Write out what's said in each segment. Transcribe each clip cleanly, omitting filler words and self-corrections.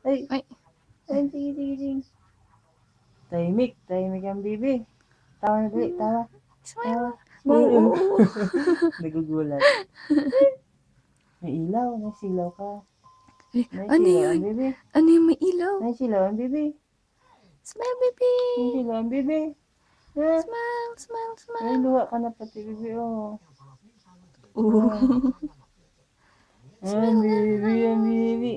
Ay, Ay. ay, sige. Tahimik ang bibi. Tawa na dali, tawa. Smile. Smile. Oo. Nagugulat. May ilaw, nasilaw ka. May Ano silaw yun? ang bibi. Ano yung may ilaw? May silaw ang bibi. Smile, baby. May silaw ang bibi. Ha? Smile, smile, Ay, smile. luha ka na pati bibi, oh. Oo. Ang bibi.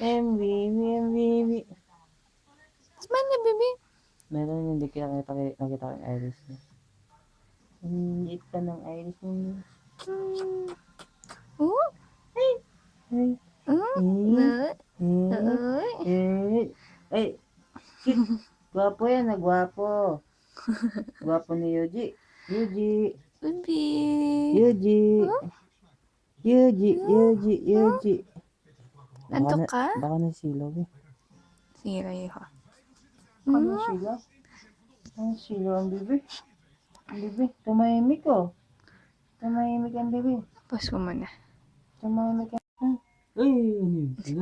Ang bibi. Smile na, baby. Meron hindi kaya nakita ko yung iris niya. Ang liit pa ng iris niya. Oo. Ay. Na. Ay. Gwapo yan, gwapo. Gwapo ni Yuji. Baby. Yuji. Nantok ka? Baka nasilaw eh. Sige, kayo ha. Ano silaw? Ano silaw ang bibi? Ang bibi, tumahimik oh. Tumahimik ang bibi. Pause ko muna. Tumahimik ang... Ay, ano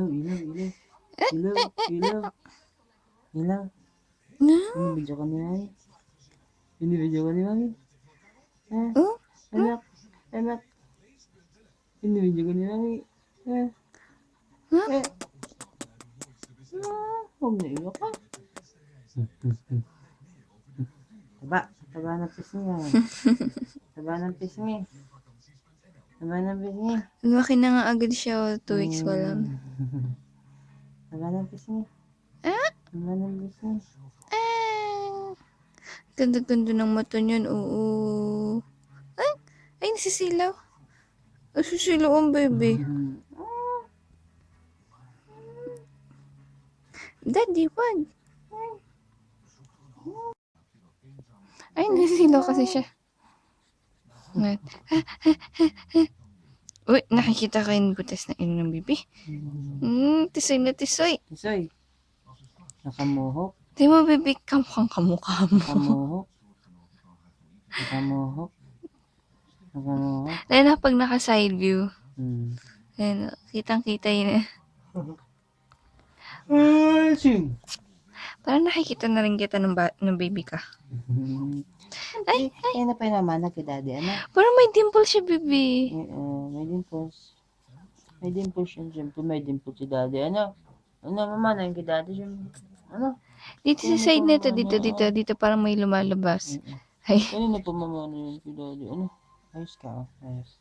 yun? Ilaw. Binibidyo ka ni Mami. Ha? Anak. Binibidyo ka ni Mami. Ha? Huwag na iyak ka. Taba ng pisngi. Lumaki na nga agad siya. 2 weeks pa lang. Taba ng pisngi. Ganda-ganda ng mata niyan. Oo. Ay, nasisilaw. Nasisilaw ang baby. Daddy, wag. Ay, nasisilaw kasi siya. Uy, nakikita kayo yung butas na ino ng bibi. Tisoy na tisoy. Tisoy. Nakamuhok. Di mo, baby, kamukhang kamukha mo. Nakamuhok. Lalo na pag naka-side view. Ayan, kitang-kita yun. Parang nakikita na rin kita ng baby ka. Ay, kaya na pa yung mamanak kay daddy, ano? Parang may dimple siya, baby. May dimples. May dimples siya, siyempre may dimples si daddy, ano? Ano, mamanak kay daddy, siyempre. Ano? Dito sa side nito, dito, parang may lumalabas. Ay. Kanina pa mamanak yun kay daddy, ano? Ayos ka, oh. Ayos.